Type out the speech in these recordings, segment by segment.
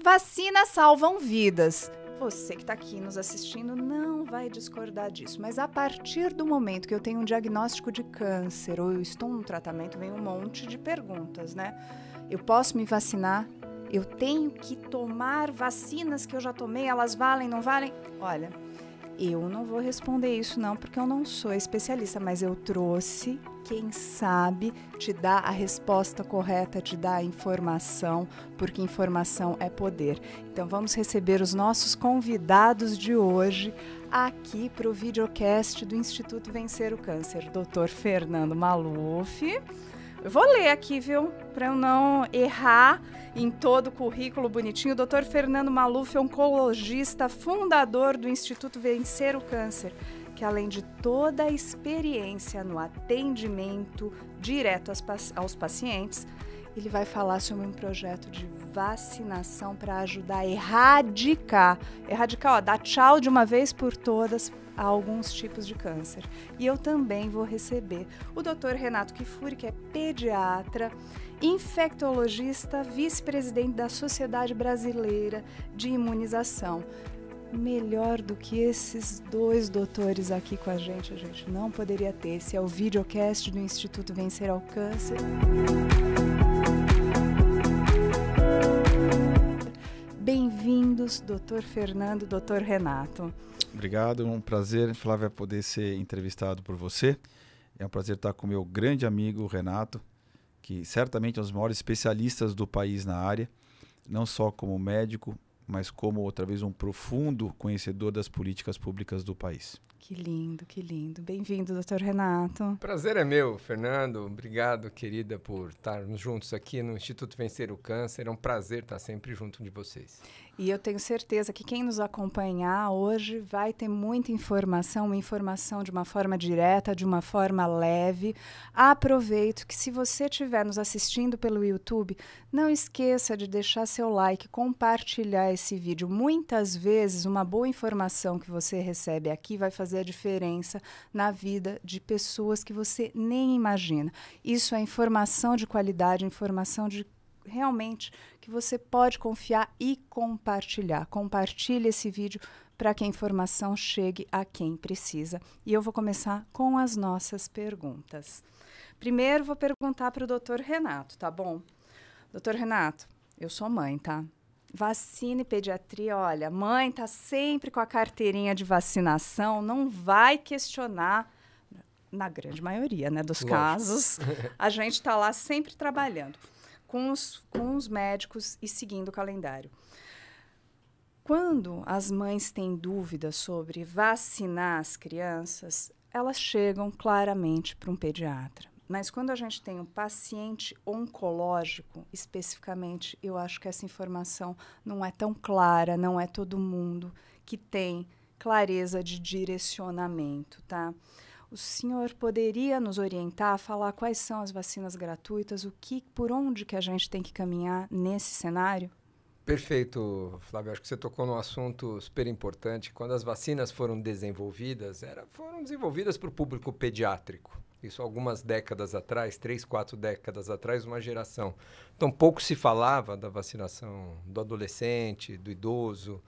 Vacinas salvam vidas. Você que está aqui nos assistindo não vai discordar disso, mas a partir do momento que eu tenho um diagnóstico de câncer ou eu estou no tratamento, vem um monte de perguntas, né? Eu posso me vacinar? Eu tenho que tomar vacinas que eu já tomei, elas valem, não valem? Olha, eu não vou responder isso não, porque eu não sou especialista, mas eu trouxe quem sabe te dá a resposta correta, te dá a informação, porque informação é poder. Então vamos receber os nossos convidados de hoje aqui para o videocast do Instituto Vencer o Câncer. Dr. Fernando Maluf. Eu vou ler aqui, viu? Para eu não errar em todo o currículo bonitinho. O Dr. Fernando Maluf é oncologista, fundador do Instituto Vencer o Câncer, que além de toda a experiência no atendimento direto aos pacientes, ele vai falar sobre um projeto de vacinação para ajudar a erradicar, ó, dar tchau de uma vez por todas a alguns tipos de câncer. E eu também vou receber o Dr. Renato Kifuri, que é pediatra, infectologista, vice-presidente da Sociedade Brasileira de Imunização. Melhor do que esses dois doutores aqui com a gente não poderia ter. Esse é o videocast do Instituto Vencer ao Câncer. Bem-vindos, doutor Fernando, doutor Renato. Obrigado, é um prazer, Flávia, poder ser entrevistado por você. É um prazer estar com o meu grande amigo Renato, que certamente é um dos maiores especialistas do país na área, não só como médico, mas como, outra vez, um profundo conhecedor das políticas públicas do país. Que lindo, que lindo. Bem-vindo, doutor Renato. Prazer é meu, Fernando. Obrigado, querida, por estarmos juntos aqui no Instituto Vencer o Câncer. É um prazer estar sempre junto de vocês. E eu tenho certeza que quem nos acompanhar hoje vai ter muita informação, uma informação de uma forma direta, de uma forma leve. Aproveito que se você estiver nos assistindo pelo YouTube, não esqueça de deixar seu like, compartilhar esse vídeo. Muitas vezes uma boa informação que você recebe aqui vai fazer a diferença na vida de pessoas que você nem imagina. Isso é informação de qualidade, informação de realmente que você pode confiar e compartilhar. Compartilhe esse vídeo para que a informação chegue a quem precisa. E eu vou começar com as nossas perguntas. Primeiro, vou perguntar para o doutor Renato, tá bom? Doutor Renato, eu sou mãe, tá? Vacina e pediatria, olha, mãe tá sempre com a carteirinha de vacinação, não vai questionar, na grande maioria, né, dos casos, a gente tá lá sempre trabalhando com os médicos e seguindo o calendário. Quando as mães têm dúvidas sobre vacinar as crianças, elas chegam claramente para um pediatra. Mas quando a gente tem um paciente oncológico, especificamente, eu acho que essa informação não é tão clara, não é todo mundo que tem clareza de direcionamento, tá? O senhor poderia nos orientar, falar quais são as vacinas gratuitas, por onde que a gente tem que caminhar nesse cenário? Perfeito, Flávio. Acho que você tocou num assunto super importante. Quando as vacinas foram desenvolvidas, foram desenvolvidas para o público pediátrico. Isso algumas décadas atrás, 3, 4 décadas atrás, uma geração. Então, pouco se falava da vacinação do adolescente, do idoso,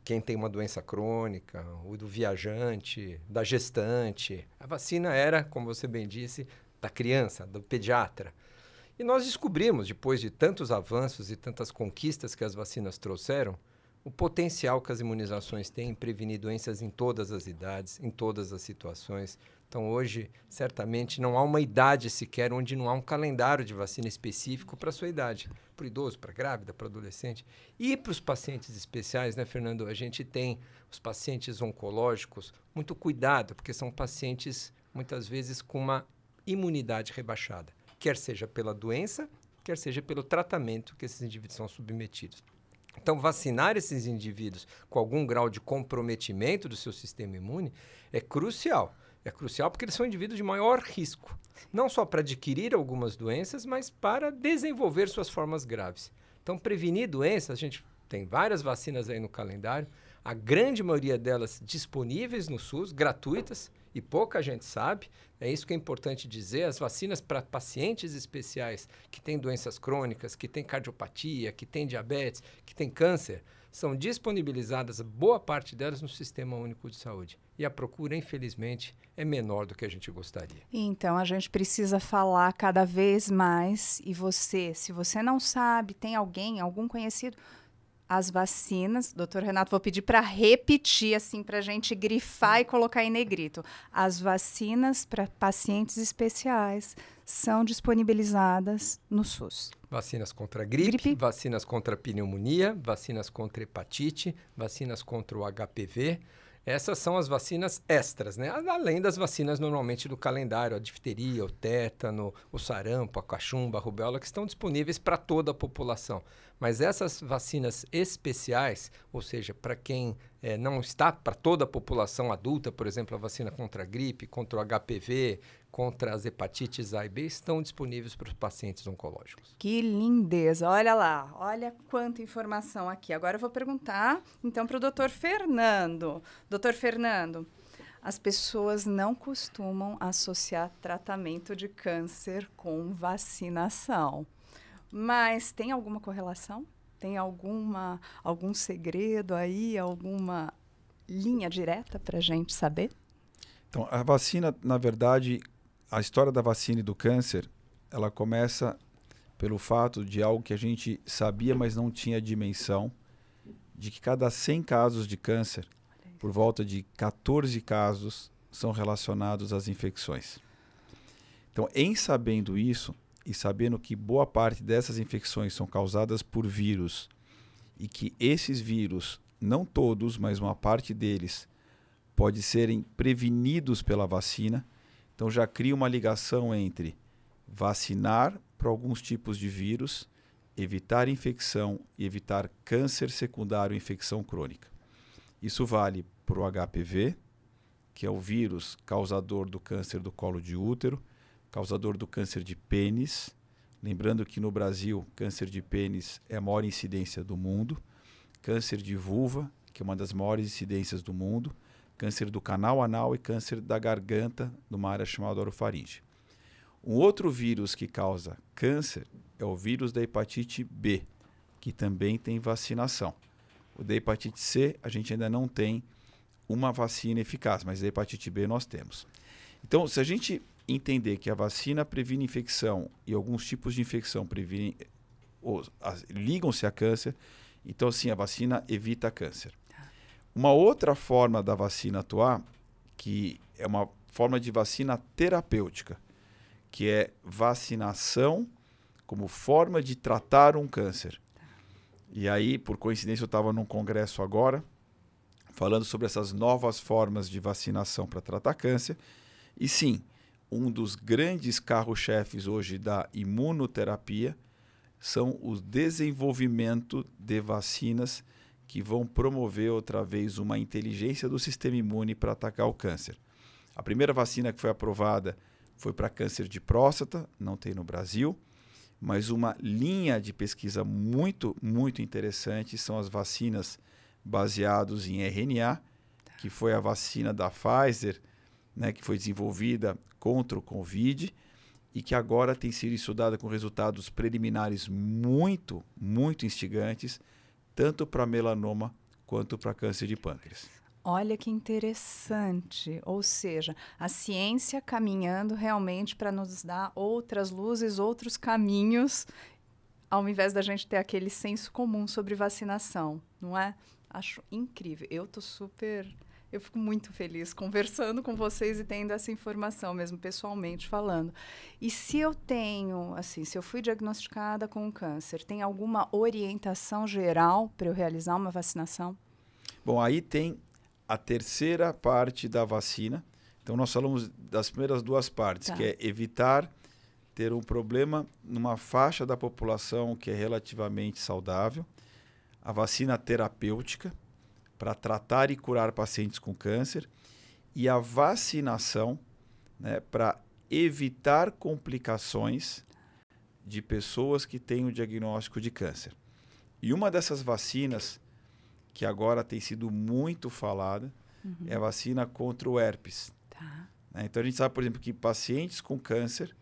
quem tem uma doença crônica, ou do viajante, da gestante. A vacina era, como você bem disse, da criança, do pediatra. E nós descobrimos, depois de tantos avanços e tantas conquistas que as vacinas trouxeram, o potencial que as imunizações têm em prevenir doenças em todas as idades, em todas as situações. Então, hoje, certamente, não há uma idade sequer onde não há um calendário de vacina específico para a sua idade. Para o idoso, para a grávida, para o adolescente. E para os pacientes especiais, né, Fernando? A gente tem os pacientes oncológicos, muito cuidado, porque são pacientes, muitas vezes, com uma imunidade rebaixada. Quer seja pela doença, quer seja pelo tratamento que esses indivíduos são submetidos. Então, vacinar esses indivíduos com algum grau de comprometimento do seu sistema imune é crucial. É crucial porque eles são indivíduos de maior risco, não só para adquirir algumas doenças, mas para desenvolver suas formas graves. Então, prevenir doenças, a gente tem várias vacinas aí no calendário, a grande maioria delas disponíveis no SUS, gratuitas, E pouca gente sabe, é isso que é importante dizer, as vacinas para pacientes especiais que têm doenças crônicas, que têm cardiopatia, que têm diabetes, que têm câncer, são disponibilizadas, boa parte delas, no Sistema Único de Saúde. E a procura, infelizmente, é menor do que a gente gostaria. Então, a gente precisa falar cada vez mais. E você, se você não sabe, tem alguém, algum conhecido, as vacinas, doutor Renato, vou pedir para repetir, assim, para a gente grifar e colocar em negrito. As vacinas para pacientes especiais são disponibilizadas no SUS. Vacinas contra gripe, vacinas contra pneumonia, vacinas contra hepatite, vacinas contra o HPV. Essas são as vacinas extras, né? Além das vacinas normalmente do calendário, a difteria, o tétano, o sarampo, a cachumba, a rubéola, que estão disponíveis para toda a população. Mas essas vacinas especiais, ou seja, para quem não está, para toda a população adulta, por exemplo, a vacina contra a gripe, contra o HPV, contra as hepatites A e B, estão disponíveis para os pacientes oncológicos. Que lindeza! Olha lá, olha quanta informação aqui. Agora eu vou perguntar, então, para o doutor Fernando. Doutor Fernando, as pessoas não costumam associar tratamento de câncer com vacinação. Mas tem alguma correlação? Tem algum segredo aí, alguma linha direta para a gente saber? Então, a vacina, na verdade, a história da vacina e do câncer, ela começa pelo fato de algo que a gente sabia, mas não tinha dimensão, de que cada 100 casos de câncer, por volta de 14 casos são relacionados às infecções. Então, em sabendo isso, e sabendo que boa parte dessas infecções são causadas por vírus, e que esses vírus, não todos, mas uma parte deles, pode serem prevenidos pela vacina, então já cria uma ligação entre vacinar para alguns tipos de vírus, evitar infecção e evitar câncer secundário e infecção crônica. Isso vale para o HPV, que é o vírus causador do câncer do colo de útero, causador do câncer de pênis. Lembrando que no Brasil, câncer de pênis é a maior incidência do mundo. Câncer de vulva, que é uma das maiores incidências do mundo. Câncer do canal anal e câncer da garganta, numa área chamada orofaringe. Um outro vírus que causa câncer é o vírus da hepatite B, que também tem vacinação. O da hepatite C, a gente ainda não tem uma vacina eficaz, mas da hepatite B nós temos. Então, se a gente entender que a vacina previne infecção e alguns tipos de infecção ligam-se a câncer, então sim, a vacina evita câncer. Uma outra forma da vacina atuar, que é uma forma de vacina terapêutica, que é vacinação como forma de tratar um câncer. E aí, por coincidência, eu estava num congresso agora, falando sobre essas novas formas de vacinação para tratar câncer. E sim, um dos grandes carro-chefes hoje da imunoterapia são o desenvolvimento de vacinas que vão promover outra vez uma inteligência do sistema imune para atacar o câncer. A primeira vacina que foi aprovada foi para câncer de próstata, não tem no Brasil, mas uma linha de pesquisa muito, muito interessante são as vacinas baseadas em RNA, que foi a vacina da Pfizer, né, que foi desenvolvida contra o Covid e que agora tem sido estudada com resultados preliminares muito, muito instigantes, tanto para melanoma quanto para câncer de pâncreas. Olha que interessante, ou seja, a ciência caminhando realmente para nos dar outras luzes, outros caminhos, ao invés da gente ter aquele senso comum sobre vacinação, não é? Acho incrível, eu fico muito feliz conversando com vocês e tendo essa informação mesmo, pessoalmente falando. E se eu tenho, assim, se eu fui diagnosticada com câncer, tem alguma orientação geral para eu realizar uma vacinação? Bom, aí tem a terceira parte da vacina. Então, nós falamos das primeiras duas partes, que é evitar ter um problema numa faixa da população que é relativamente saudável. A vacina terapêutica, para tratar e curar pacientes com câncer, e a vacinação, né, para evitar complicações de pessoas que têm o diagnóstico de câncer. E uma dessas vacinas, que agora tem sido muito falada, é a vacina contra o herpes. Tá. Então, a gente sabe, por exemplo, que pacientes com câncer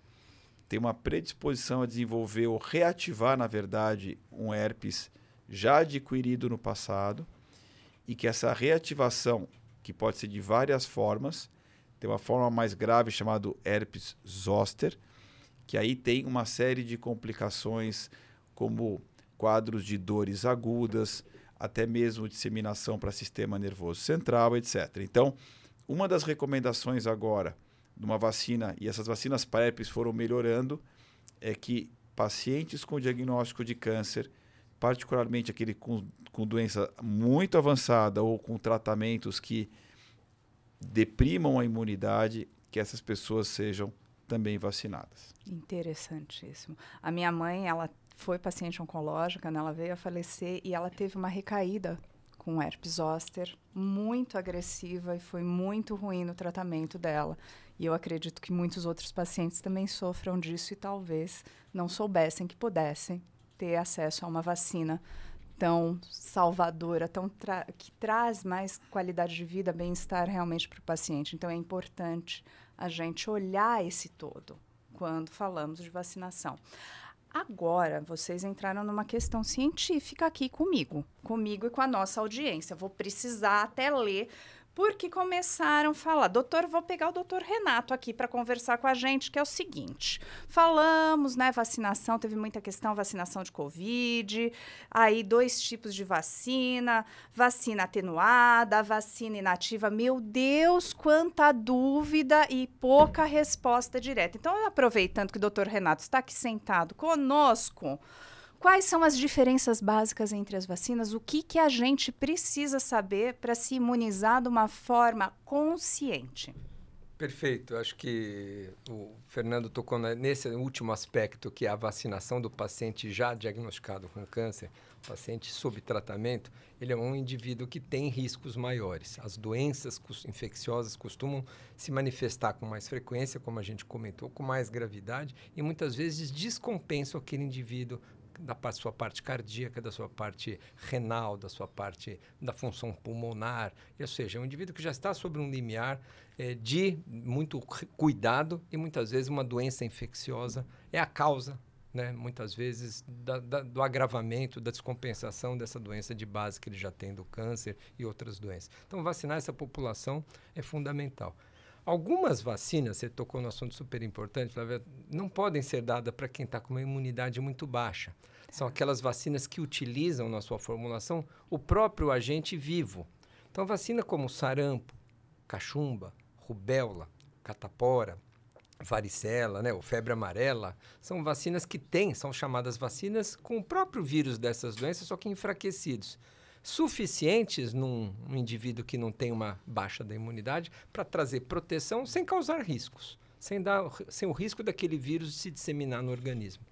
têm uma predisposição a desenvolver ou reativar, na verdade, um herpes já adquirido no passado e que essa reativação, que pode ser de várias formas, tem uma forma mais grave chamada herpes zoster, que aí tem uma série de complicações como quadros de dores agudas, até mesmo disseminação para sistema nervoso central, etc. Então, uma das recomendações agora de uma vacina, e essas vacinas para herpes foram melhorando, é que pacientes com diagnóstico de câncer, particularmente aquele com doença muito avançada ou com tratamentos que deprimam a imunidade, que essas pessoas sejam também vacinadas. Interessantíssimo. A minha mãe, ela foi paciente oncológica, né? Ela veio a falecer e ela teve uma recaída com herpes zoster muito agressiva e foi muito ruim no tratamento dela. E eu acredito que muitos outros pacientes também sofram disso e talvez não soubessem que pudessem ter acesso a uma vacina tão salvadora, que traz mais qualidade de vida, bem-estar realmente para o paciente. Então, é importante a gente olhar esse todo quando falamos de vacinação. Agora, vocês entraram numa questão científica aqui comigo e com a nossa audiência. Vou precisar até ler, porque começaram a falar. Vou pegar o doutor Renato aqui para conversar com a gente, que é o seguinte. Falamos, né, vacinação, teve muita questão, vacinação de Covid, aí 2 tipos de vacina atenuada, vacina inativa. Meu Deus, quanta dúvida e pouca resposta direta. Então, aproveitando que o doutor Renato está aqui sentado conosco, quais são as diferenças básicas entre as vacinas? O que a gente precisa saber para se imunizar de uma forma consciente? Perfeito. Acho que o Fernando tocou nesse último aspecto, que é a vacinação do paciente já diagnosticado com câncer, paciente sob tratamento. Ele é um indivíduo que tem riscos maiores. As doenças infecciosas costumam se manifestar com mais frequência, como a gente comentou, com mais gravidade, e muitas vezes descompensam aquele indivíduo da sua parte cardíaca, da sua parte renal, da sua parte da função pulmonar. Ou seja, é um indivíduo que já está sobre um limiar de muito cuidado e muitas vezes uma doença infecciosa é a causa, né, muitas vezes, do agravamento, da descompensação dessa doença de base que ele já tem do câncer e outras doenças. Então, vacinar essa população é fundamental. Algumas vacinas, você tocou no assunto super importante, Flávia, não podem ser dadas para quem está com uma imunidade muito baixa. São aquelas vacinas que utilizam na sua formulação o próprio agente vivo. Então, vacina como sarampo, cachumba, rubéola, catapora, varicela, né, ou febre amarela, são vacinas que são chamadas vacinas com o próprio vírus dessas doenças, só que enfraquecidos, suficientes num indivíduo que não tem uma baixa da imunidade para trazer proteção sem causar riscos, sem o risco daquele vírus se disseminar no organismo.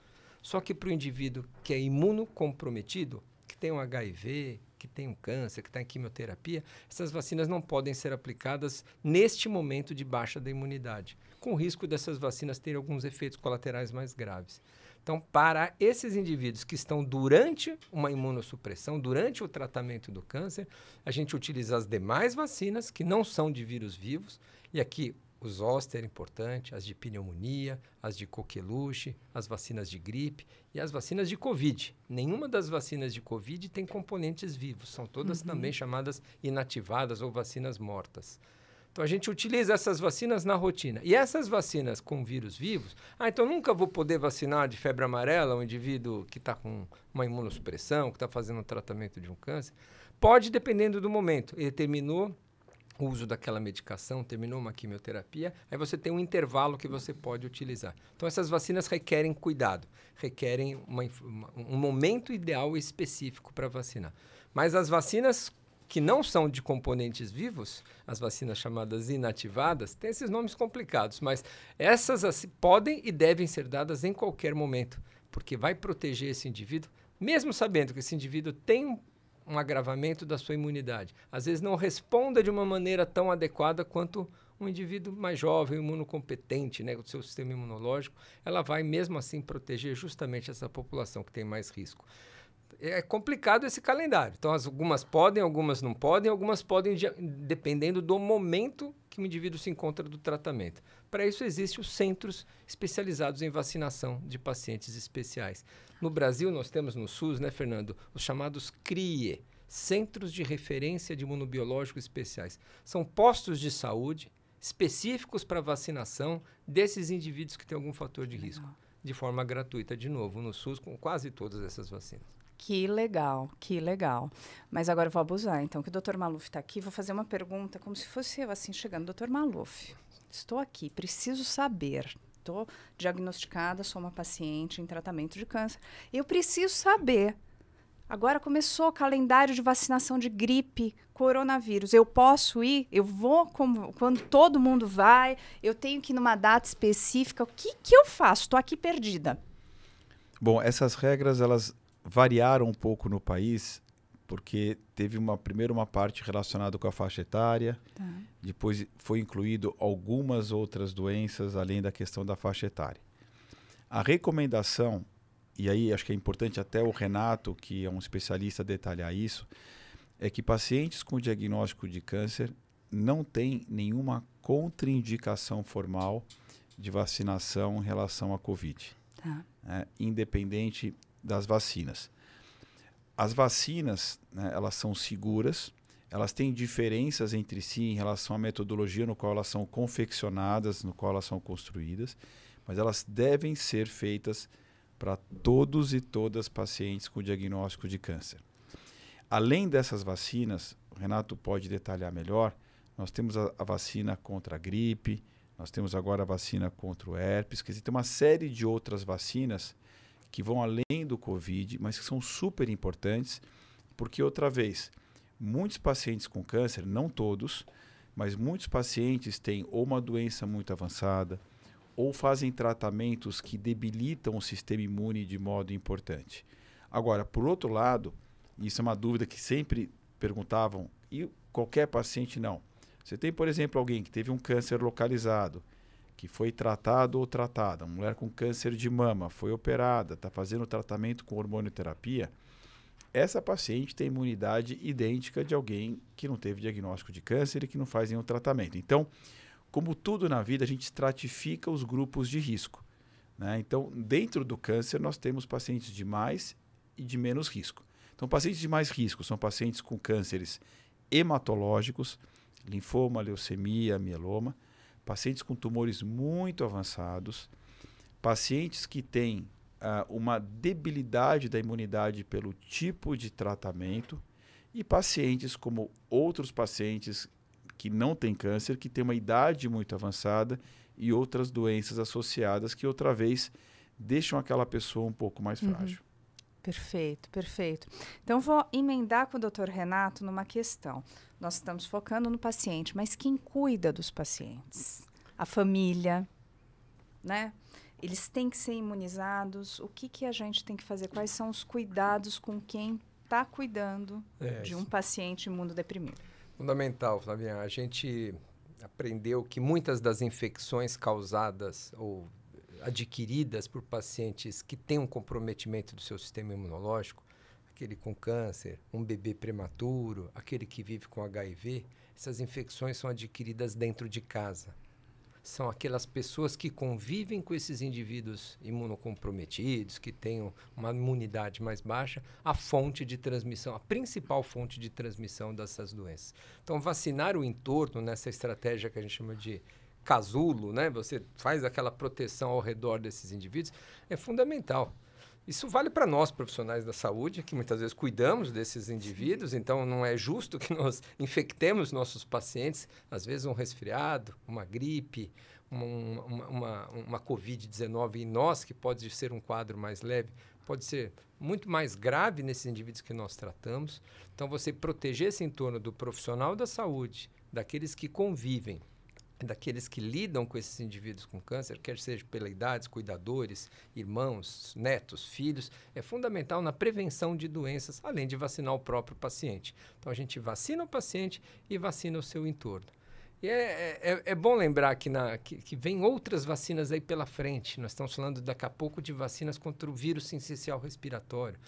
Só que para o indivíduo que é imunocomprometido, que tem um HIV, que tem um câncer, que está em quimioterapia, essas vacinas não podem ser aplicadas neste momento de baixa da imunidade, com o risco dessas vacinas terem alguns efeitos colaterais mais graves. Então, para esses indivíduos que estão durante uma imunossupressão, durante o tratamento do câncer, a gente utiliza as demais vacinas que não são de vírus vivos, e aqui o zoster é importante, as de pneumonia, as de coqueluche, as vacinas de gripe e as vacinas de Covid. Nenhuma das vacinas de Covid tem componentes vivos, são todas também chamadas inativadas ou vacinas mortas. Então, a gente utiliza essas vacinas na rotina. E essas vacinas com vírus vivos, então nunca vou poder vacinar de febre amarela um indivíduo que está com uma imunossupressão, que está fazendo um tratamento de um câncer. Pode, dependendo do momento. Ele terminou o uso daquela medicação, terminou uma quimioterapia, aí você tem um intervalo que você pode utilizar. Então, essas vacinas requerem cuidado, requerem um momento ideal específico para vacinar. Mas as vacinas que não são de componentes vivos, as vacinas chamadas inativadas, têm esses nomes complicados, mas essas podem e devem ser dadas em qualquer momento, porque vai proteger esse indivíduo, mesmo sabendo que esse indivíduo tem um agravamento da sua imunidade. Às vezes não responda de uma maneira tão adequada quanto um indivíduo mais jovem, imunocompetente, né, com o seu sistema imunológico, ela vai mesmo assim proteger justamente essa população que tem mais risco. É complicado esse calendário. Então, algumas podem, algumas não podem, algumas podem dependendo do momento que o indivíduo se encontra do tratamento. Para isso, existem os centros especializados em vacinação de pacientes especiais. No Brasil, nós temos no SUS, né, Fernando, os chamados CRIE, Centros de Referência de Imunobiológicos Especiais. São postos de saúde específicos para vacinação desses indivíduos que têm algum fator de risco, de forma gratuita, de novo, no SUS, com quase todas essas vacinas. Que legal, que legal. Mas agora eu vou abusar, então, que o Dr. Maluf está aqui, vou fazer uma pergunta como se fosse eu, assim, chegando. Dr. Maluf, estou aqui, preciso saber. Estou diagnosticada, sou uma paciente em tratamento de câncer. Eu preciso saber. Agora começou o calendário de vacinação de gripe, coronavírus. Eu posso ir? Eu vou quando todo mundo vai? Eu tenho que ir numa data específica? O que eu faço? Estou aqui perdida. Bom, essas regras, elas variaram um pouco no país, porque teve primeiro uma parte relacionada com a faixa etária, depois foi incluído algumas outras doenças, além da questão da faixa etária. A recomendação, e aí acho que é importante até o Renato, que é um especialista, detalhar isso, é que pacientes com diagnóstico de câncer não têm nenhuma contraindicação formal de vacinação em relação à Covid, independente das vacinas. As vacinas, né, elas são seguras, elas têm diferenças entre si em relação à metodologia no qual elas são confeccionadas, no qual elas são construídas, mas elas devem ser feitas para todos e todas pacientes com diagnóstico de câncer. Além dessas vacinas, o Renato pode detalhar melhor, nós temos a vacina contra a gripe, nós temos agora a vacina contra o herpes, quer dizer, tem uma série de outras vacinas que vão além do Covid, mas que são super importantes, porque, outra vez, muitos pacientes com câncer, não todos, mas muitos pacientes têm ou uma doença muito avançada, ou fazem tratamentos que debilitam o sistema imune de modo importante. Agora, por outro lado, isso é uma dúvida que sempre perguntavam, e qualquer paciente não. Você tem, por exemplo, alguém que teve um câncer localizado, que foi tratado ou tratada, uma mulher com câncer de mama, foi operada, está fazendo tratamento com hormonioterapia, essa paciente tem imunidade idêntica de alguém que não teve diagnóstico de câncer e que não faz nenhum tratamento. Então, como tudo na vida, a gente estratifica os grupos de risco, né? Então, dentro do câncer, nós temos pacientes de mais e de menos risco. Então, pacientes de mais risco são pacientes com cânceres hematológicos, linfoma, leucemia, mieloma, pacientes com tumores muito avançados, pacientes que têm uma debilidade da imunidade pelo tipo de tratamento e pacientes como outros pacientes que não têm câncer, que têm uma idade muito avançada e outras doenças associadas que, outra vez, deixam aquela pessoa um pouco mais frágil. Perfeito, perfeito. Então, vou emendar com o Dr. Renato numa questão. Nós estamos focando no paciente, mas quem cuida dos pacientes? A família, né? Eles têm que ser imunizados. O que a gente tem que fazer? Quais são os cuidados com quem está cuidando de um paciente imunodeprimido? Fundamental, Flavinha. A gente aprendeu que muitas das infecções causadas ou adquiridas por pacientes que têm um comprometimento do seu sistema imunológico, aquele com câncer, um bebê prematuro, aquele que vive com HIV, essas infecções são adquiridas dentro de casa. São aquelas pessoas que convivem com esses indivíduos imunocomprometidos, que têm uma imunidade mais baixa, a fonte de transmissão, a principal fonte de transmissão dessas doenças. Então, vacinar o entorno nessa estratégia que a gente chama de casulo, né? Você faz aquela proteção ao redor desses indivíduos, é fundamental. Isso vale para nós, profissionais da saúde, que muitas vezes cuidamos desses indivíduos, então não é justo que nós infectemos nossos pacientes, às vezes um resfriado, uma gripe, uma Covid-19 em nós, que pode ser um quadro mais leve, pode ser muito mais grave nesses indivíduos que nós tratamos. Então, você proteger esse entorno do profissional da saúde, daqueles que convivem, daqueles que lidam com esses indivíduos com câncer, quer seja pela idade, cuidadores, irmãos, netos, filhos, é fundamental na prevenção de doenças, além de vacinar o próprio paciente. Então, a gente vacina o paciente e vacina o seu entorno. E é bom lembrar que vem outras vacinas aí pela frente. Nós estamos falando daqui a pouco de vacinas contra o vírus sincicial respiratório.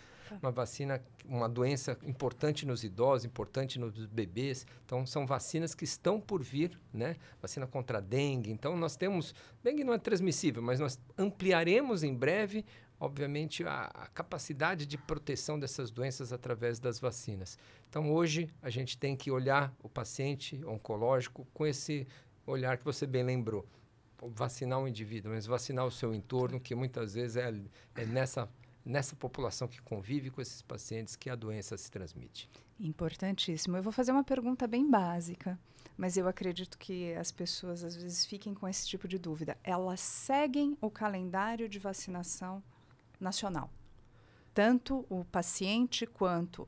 uma vacina, uma doença importante nos idosos, importante nos bebês. Então, são vacinas que estão por vir, né? Vacina contra a dengue. Então, nós temos... Dengue não é transmissível, mas nós ampliaremos em breve, obviamente, a capacidade de proteção dessas doenças através das vacinas. Então, hoje, a gente tem que olhar o paciente oncológico com esse olhar que você bem lembrou. Vacinar o indivíduo, mas vacinar o seu entorno, que muitas vezes é nessa população que convive com esses pacientes que a doença se transmite. Importantíssimo. Eu vou fazer uma pergunta bem básica, mas eu acredito que as pessoas às vezes fiquem com esse tipo de dúvida. Elas seguem o calendário de vacinação nacional? Tanto o paciente quanto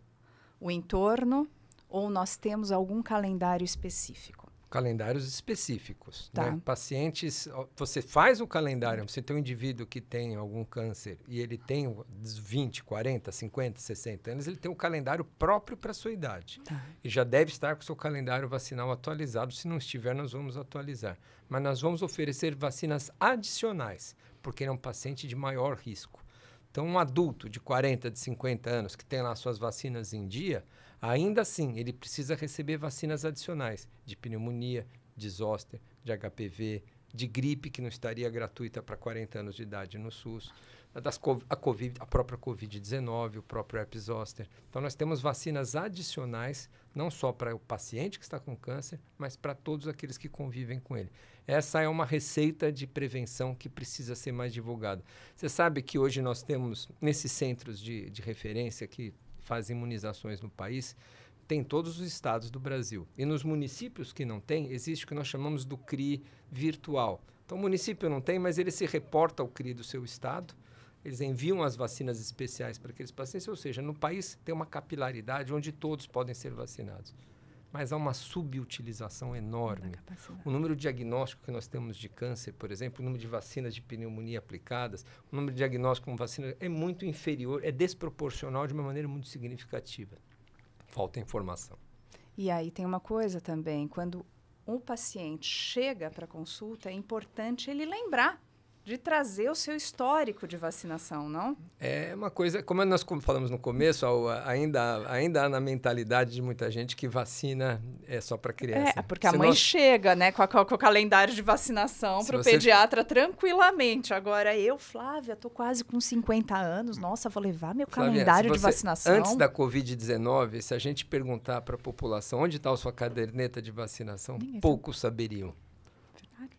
o entorno, ou nós temos algum calendário específico? Calendários específicos. Tá. Né? Pacientes, você faz o calendário, você tem um indivíduo que tem algum câncer e ele tem 20, 40, 50, 60 anos, ele tem um calendário próprio para a sua idade. Tá. E já deve estar com o seu calendário vacinal atualizado. Se não estiver, nós vamos atualizar. Mas nós vamos oferecer vacinas adicionais, porque ele é um paciente de maior risco. Então, um adulto de 40, de 50 anos que tem lá suas vacinas em dia, ainda assim, ele precisa receber vacinas adicionais de pneumonia, de zóster, de HPV, de gripe, que não estaria gratuita para 40 anos de idade no SUS, a própria Covid-19, o próprio herpes zóster. Então, nós temos vacinas adicionais, não só para o paciente que está com câncer, mas para todos aqueles que convivem com ele. Essa é uma receita de prevenção que precisa ser mais divulgada. Você sabe que hoje nós temos, nesses centros de referência que fazem imunizações no país, tem todos os estados do Brasil. E nos municípios que não tem, existe o que nós chamamos do CRI virtual. Então, o município não tem, mas ele se reporta ao CRI do seu estado, eles enviam as vacinas especiais para aqueles pacientes, ou seja, no país tem uma capilaridade onde todos podem ser vacinados. Mas há uma subutilização enorme. O número de diagnósticos que nós temos de câncer, por exemplo, o número de vacinas de pneumonia aplicadas, o número de diagnósticos com vacina é muito inferior, é desproporcional de uma maneira muito significativa. Falta informação. E aí tem uma coisa também, quando o paciente chega para a consulta, é importante ele lembrar de trazer o seu histórico de vacinação, não? É uma coisa, como nós falamos no começo, ainda há na mentalidade de muita gente que vacina é só para criança. É, porque a mãe chega, né, com o calendário de vacinação para o pediatra tranquilamente. Agora eu, Flávia, tô quase com 50 anos, nossa, vou levar meu calendário de vacinação. Antes da Covid-19, se a gente perguntar para a população onde está a sua caderneta de vacinação, poucos saberiam.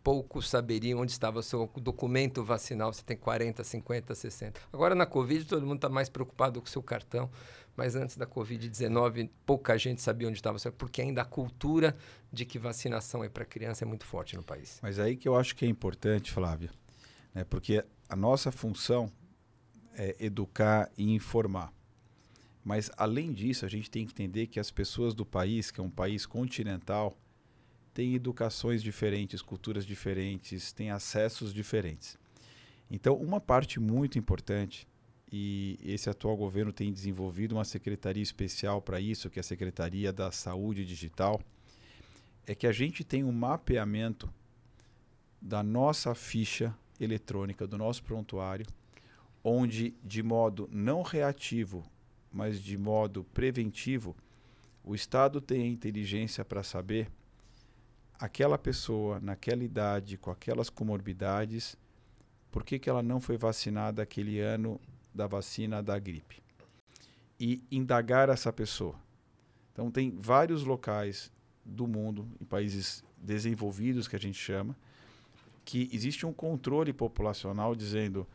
Poucos saberiam onde estava o seu documento vacinal, você tem 40, 50, 60. Agora, na Covid, todo mundo está mais preocupado com o seu cartão, mas antes da Covid-19, pouca gente sabia onde estava, porque ainda a cultura de que vacinação é para criança é muito forte no país. Mas aí que eu acho que é importante, Flávia, né, porque a nossa função é educar e informar. Mas, além disso, a gente tem que entender que as pessoas do país, que é um país continental, têm educações diferentes, culturas diferentes, têm acessos diferentes. Então, uma parte muito importante, e esse atual governo tem desenvolvido uma secretaria especial para isso, que é a Secretaria da Saúde Digital, é que a gente tem um mapeamento da nossa ficha eletrônica, do nosso prontuário, onde, de modo não reativo, mas de modo preventivo, o Estado tem a inteligência para saber aquela pessoa, naquela idade, com aquelas comorbidades, por que ela não foi vacinada aquele ano da vacina da gripe? E indagar essa pessoa. Então, tem vários locais do mundo, em países desenvolvidos, que a gente chama, que existe um controle populacional dizendo: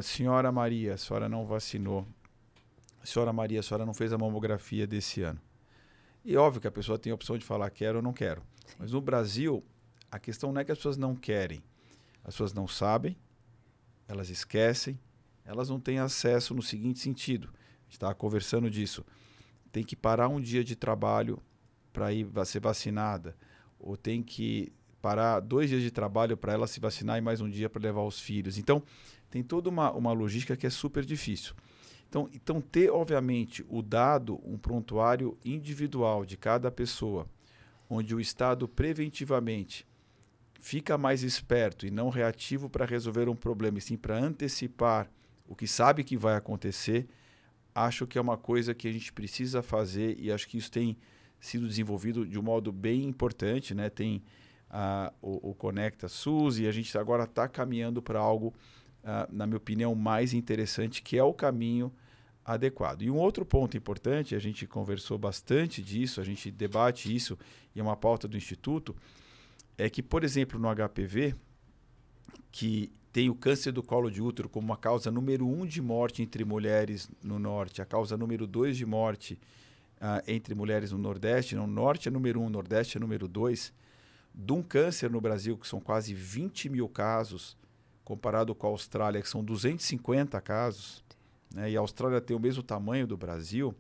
senhora Maria, a senhora não vacinou. Senhora Maria, a senhora não fez a mamografia desse ano. E óbvio que a pessoa tem a opção de falar quero ou não quero. Sim. Mas no Brasil, a questão não é que as pessoas não querem. As pessoas não sabem, elas esquecem, elas não têm acesso no seguinte sentido. A gente estava conversando disso. Tem que parar um dia de trabalho para ir ser vacinada. Ou tem que parar 2 dias de trabalho para ela se vacinar e mais um dia para levar os filhos. Então, tem toda uma logística que é super difícil. Então, ter, obviamente, o dado, um prontuário individual de cada pessoa, onde o Estado preventivamente fica mais esperto e não reativo para resolver um problema, e sim para antecipar o que sabe que vai acontecer, acho que é uma coisa que a gente precisa fazer e acho que isso tem sido desenvolvido de um modo bem importante, né? Tem o Conecta SUS e a gente agora está caminhando para algo, na minha opinião, mais interessante, que é o caminho adequado. E um outro ponto importante, a gente conversou bastante disso, a gente debate isso e é uma pauta do Instituto, é que, por exemplo, no HPV, que tem o câncer do colo de útero como a causa número 1 de morte entre mulheres no norte, a causa número 2 de morte entre mulheres no nordeste, no norte é número 1, nordeste é número 2, de um câncer no Brasil, que são quase 20 mil casos, comparado com a Austrália, que são 250 casos, né, e a Austrália tem o mesmo tamanho do Brasil,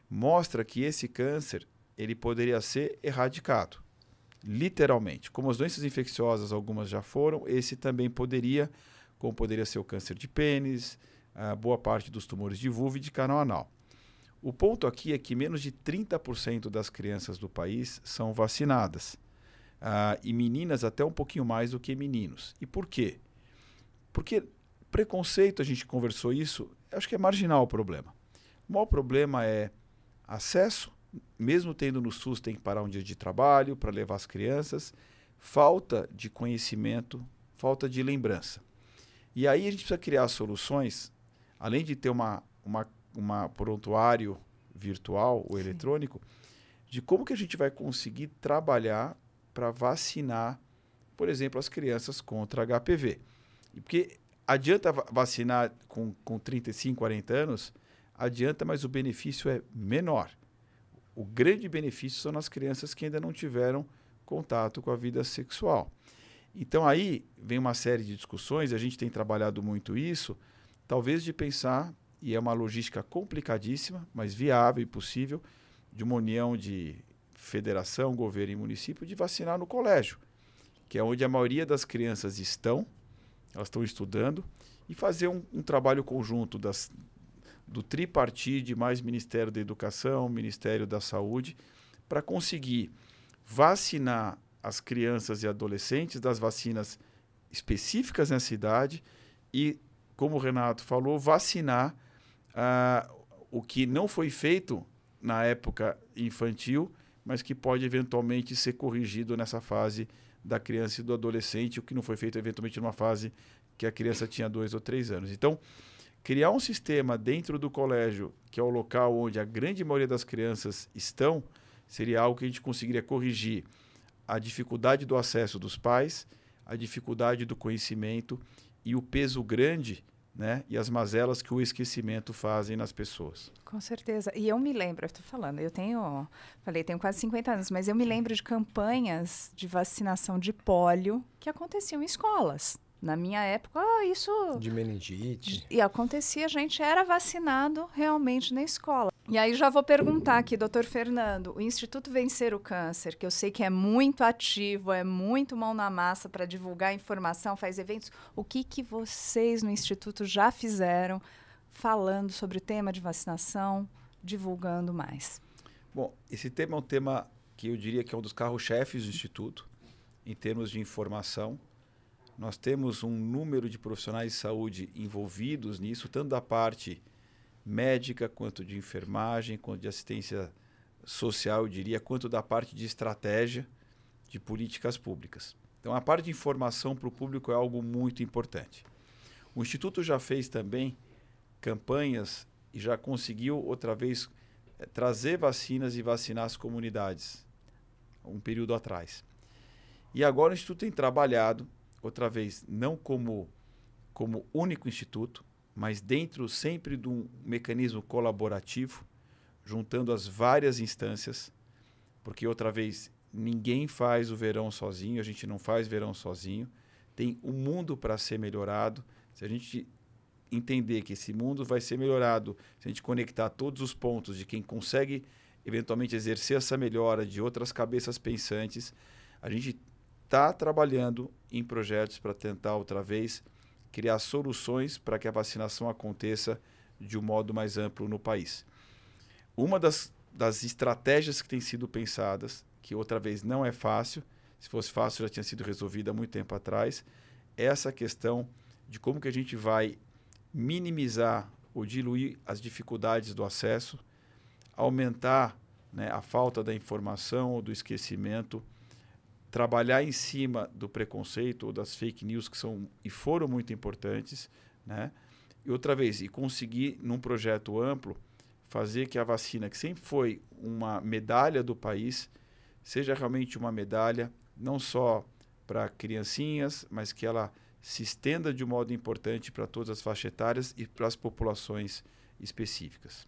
mostra que esse câncer ele poderia ser erradicado, literalmente. Como as doenças infecciosas, algumas já foram, esse também poderia, como poderia ser o câncer de pênis, boa parte dos tumores de vulva e de canal anal. O ponto aqui é que menos de 30% das crianças do país são vacinadas. E meninas até um pouquinho mais do que meninos. E por quê? Porque preconceito, a gente conversou isso, acho que é marginal o problema. O maior problema é acesso, mesmo tendo no SUS, tem que parar um dia de trabalho para levar as crianças, falta de conhecimento, falta de lembrança. E aí a gente precisa criar soluções, além de ter uma prontuário virtual ou eletrônico, de como que a gente vai conseguir trabalhar para vacinar, por exemplo, as crianças contra HPV. E porque adianta vacinar com 35, 40 anos, adianta, mas o benefício é menor. O grande benefício são nas crianças que ainda não tiveram contato com a vida sexual. Então aí vem uma série de discussões, a gente tem trabalhado muito isso, talvez de pensar, e é uma logística complicadíssima, mas viável e possível, de uma união de federação, governo e município, de vacinar no colégio, que é onde a maioria das crianças estão, elas estão estudando, e fazer um trabalho conjunto do tripartite, mais Ministério da Educação, Ministério da Saúde, para conseguir vacinar as crianças e adolescentes das vacinas específicas nessa idade e, como o Renato falou, vacinar o que não foi feito na época infantil, mas que pode eventualmente ser corrigido nessa fase da criança e do adolescente, o que não foi feito eventualmente numa fase que a criança tinha 2 ou 3 anos. Então, criar um sistema dentro do colégio, que é o local onde a grande maioria das crianças estão, seria algo que a gente conseguiria corrigir a dificuldade do acesso dos pais, a dificuldade do conhecimento e o peso grande, né, e as mazelas que o esquecimento fazem nas pessoas. Com certeza. E eu me lembro, eu estou falando, tenho quase 50 anos, mas eu me lembro de campanhas de vacinação de pólio que aconteciam em escolas. Na minha época, isso... De meningite. E acontecia, a gente era vacinado realmente na escola. E aí já vou perguntar aqui, doutor Fernando, o Instituto Vencer o Câncer, que eu sei que é muito ativo, é muito mão na massa para divulgar informação, faz eventos. O que vocês no Instituto já fizeram falando sobre o tema de vacinação, divulgando mais? Bom, esse tema é um tema que eu diria que é um dos carros-chefes do Instituto, em termos de informação. Nós temos um número de profissionais de saúde envolvidos nisso, tanto da parte médica, quanto de enfermagem, quanto de assistência social, eu diria, quanto da parte de estratégia de políticas públicas. Então, a parte de informação para o público é algo muito importante. O Instituto já fez também campanhas e já conseguiu, outra vez, trazer vacinas e vacinar as comunidades, um período atrás. E agora o Instituto tem trabalhado, outra vez, não como único instituto, mas dentro sempre de um mecanismo colaborativo, juntando as várias instâncias, porque, outra vez, ninguém faz o verão sozinho, a gente não faz verão sozinho, tem um mundo para ser melhorado. Se a gente entender que esse mundo vai ser melhorado, se a gente conectar todos os pontos de quem consegue eventualmente exercer essa melhora de outras cabeças pensantes, a gente está trabalhando em projetos para tentar, outra vez, criar soluções para que a vacinação aconteça de um modo mais amplo no país. Uma das estratégias que têm sido pensadas, que outra vez não é fácil, se fosse fácil já tinha sido resolvida há muito tempo atrás, é essa questão de como que a gente vai minimizar ou diluir as dificuldades do acesso, aumentar, né, a falta da informação ou do esquecimento, trabalhar em cima do preconceito ou das fake news que são e foram muito importantes, né? E outra vez, e conseguir, num projeto amplo, fazer que a vacina, que sempre foi uma medalha do país, seja realmente uma medalha, não só para criancinhas, mas que ela se estenda de um modo importante para todas as faixas etárias e para as populações específicas.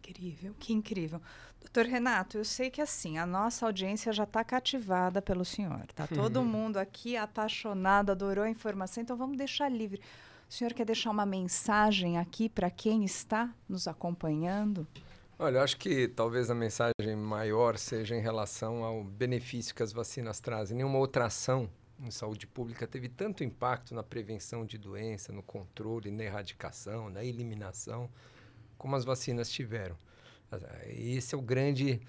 Que incrível, que incrível. Doutor Renato, eu sei que assim, a nossa audiência já está cativada pelo senhor. Está todo mundo aqui apaixonado, adorou a informação, então vamos deixar livre. O senhor quer deixar uma mensagem aqui para quem está nos acompanhando? Olha, eu acho que talvez a mensagem maior seja em relação ao benefício que as vacinas trazem. Nenhuma outra ação em saúde pública teve tanto impacto na prevenção de doença, no controle, na erradicação, na eliminação, como as vacinas tiveram. Esse é o grande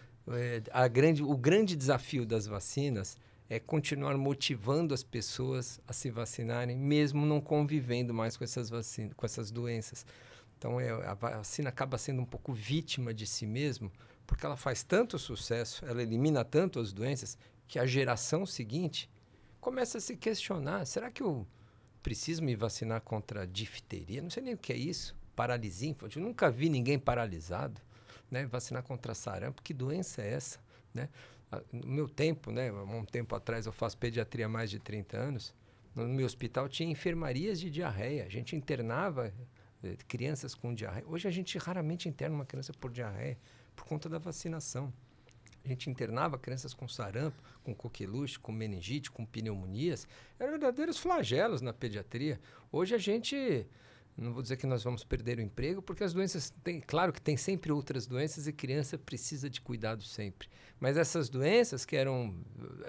desafio das vacinas, é continuar motivando as pessoas a se vacinarem, mesmo não convivendo mais com essas vacinas, com essas doenças. Então, a vacina acaba sendo um pouco vítima de si mesmo, porque ela faz tanto sucesso, ela elimina tanto as doenças, que a geração seguinte começa a se questionar, será que eu preciso me vacinar contra a difteria? Não sei nem o que é isso, paralisia infantil. Eu nunca vi ninguém paralisado, né? Vacinar contra sarampo, que doença é essa, né? No meu tempo, né, um tempo atrás, eu faço pediatria há mais de 30 anos, no meu hospital tinha enfermarias de diarreia, a gente internava crianças com diarreia. Hoje a gente raramente interna uma criança por diarreia, por conta da vacinação. A gente internava crianças com sarampo, com coqueluche, com meningite, com pneumonias. Eram verdadeiros flagelos na pediatria. Hoje a gente, não vou dizer que nós vamos perder o emprego, porque as doenças, claro que tem sempre outras doenças e criança precisa de cuidado sempre. Mas essas doenças que eram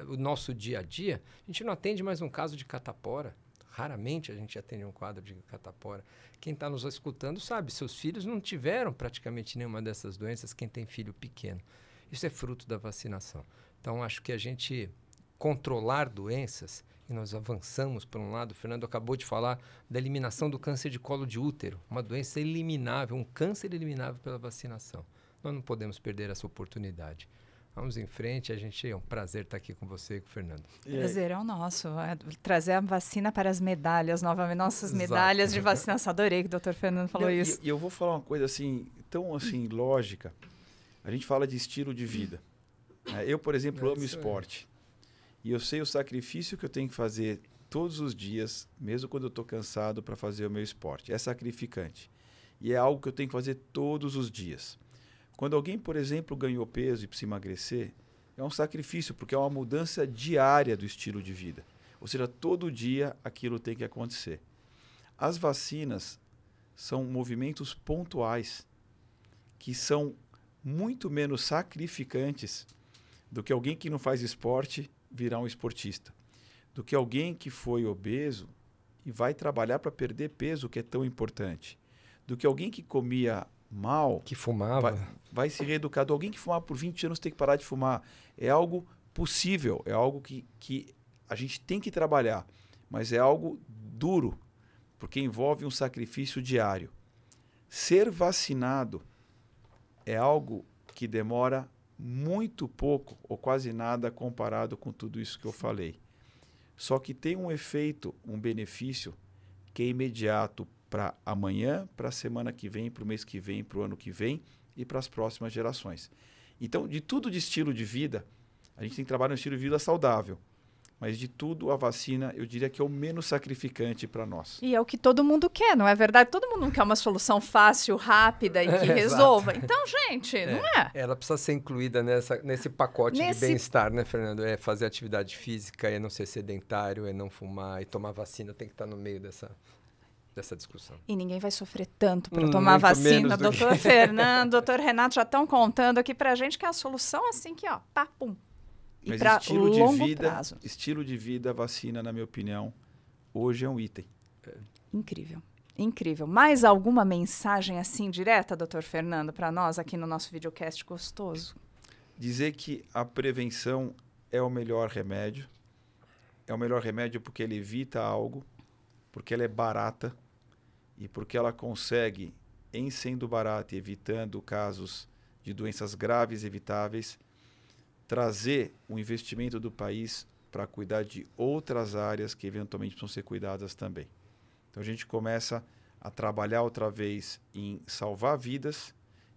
o nosso dia a dia, a gente não atende mais um caso de catapora. Raramente a gente atende um quadro de catapora. Quem está nos escutando sabe, seus filhos não tiveram praticamente nenhuma dessas doenças, quem tem filho pequeno. Isso é fruto da vacinação. Então, acho que a gente controlar doenças, e nós avançamos por um lado, o Fernando acabou de falar da eliminação do câncer de colo de útero, uma doença eliminável, um câncer eliminável pela vacinação. Nós não podemos perder essa oportunidade. Vamos em frente, é um prazer estar aqui com você e com o Fernando. O prazer é o nosso, trazer a vacina para as medalhas novamente, nossas medalhas de vacinação. Adorei que o doutor Fernando falou isso. E eu vou falar uma coisa assim, tão assim, lógica. A gente fala de estilo de vida. Eu, por exemplo, amo esporte. E eu sei o sacrifício que eu tenho que fazer todos os dias, mesmo quando eu estou cansado, para fazer o meu esporte. É sacrificante. E é algo que eu tenho que fazer todos os dias. Quando alguém, por exemplo, ganhou peso e precisa emagrecer, é um sacrifício, porque é uma mudança diária do estilo de vida. Ou seja, todo dia aquilo tem que acontecer. As vacinas são movimentos pontuais, que são muito menos sacrificantes do que alguém que não faz esporte virar um esportista, do que alguém que foi obeso e vai trabalhar para perder peso, que é tão importante, do que alguém que comia mal, que fumava, vai se reeducar. Alguém que fumava por 20 anos tem que parar de fumar. É algo possível, é algo que a gente tem que trabalhar, mas é algo duro, porque envolve um sacrifício diário. Ser vacinado é algo que demora muito pouco ou quase nada comparado com tudo isso que eu falei. Só que tem um efeito, um benefício que é imediato para amanhã, para a semana que vem, para o mês que vem, para o ano que vem e para as próximas gerações. Então, de tudo de estilo de vida, a gente tem que trabalhar no estilo de vida saudável. Mas de tudo, a vacina, eu diria que é o menos sacrificante para nós. E é o que todo mundo quer, não é verdade? Todo mundo não quer uma solução fácil, rápida e que resolva. Então, gente, não é? Ela precisa ser incluída nesse pacote de bem-estar, né, Fernando? É fazer atividade física, é não ser sedentário, é não fumar, e tomar vacina tem que estar no meio dessa discussão. E ninguém vai sofrer tanto para tomar vacina. Doutor Fernando, doutor Renato já estão contando aqui para a gente que é a solução assim que, ó, pá, pum. E para longo prazo. Estilo de vida, vacina, na minha opinião, hoje é um item. Incrível, incrível. Mais alguma mensagem assim direta, doutor Fernando, para nós aqui no nosso videocast gostoso? Dizer que a prevenção é o melhor remédio. É o melhor remédio porque ele evita algo, porque ela é barata e porque ela consegue em sendo barato e evitando casos de doenças graves evitáveis, trazer o investimento do país para cuidar de outras áreas que eventualmente precisam ser cuidadas também. Então a gente começa a trabalhar outra vez em salvar vidas,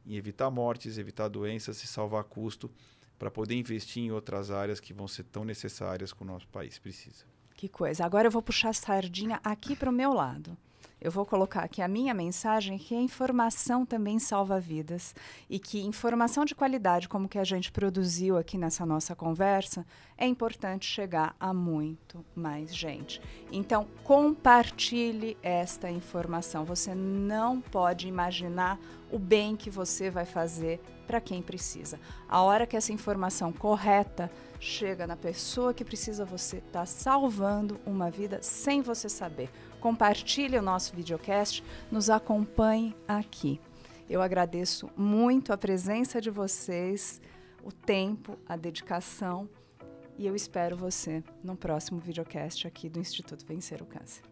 em evitar mortes, evitar doenças e salvar custo para poder investir em outras áreas que vão ser tão necessárias que o nosso país precisa. Que coisa. Agora eu vou puxar a sardinha aqui para o meu lado. Eu vou colocar aqui a minha mensagem, que a informação também salva vidas e que informação de qualidade, como que a gente produziu aqui nessa nossa conversa, é importante chegar a muito mais gente. Então, compartilhe esta informação. Você não pode imaginar o bem que você vai fazer para quem precisa. A hora que essa informação correta chega na pessoa que precisa, você está salvando uma vida sem você saber. Compartilhe o nosso videocast, nos acompanhe aqui. Eu agradeço muito a presença de vocês, o tempo, a dedicação, e eu espero você no próximo videocast aqui do Instituto Vencer o Câncer.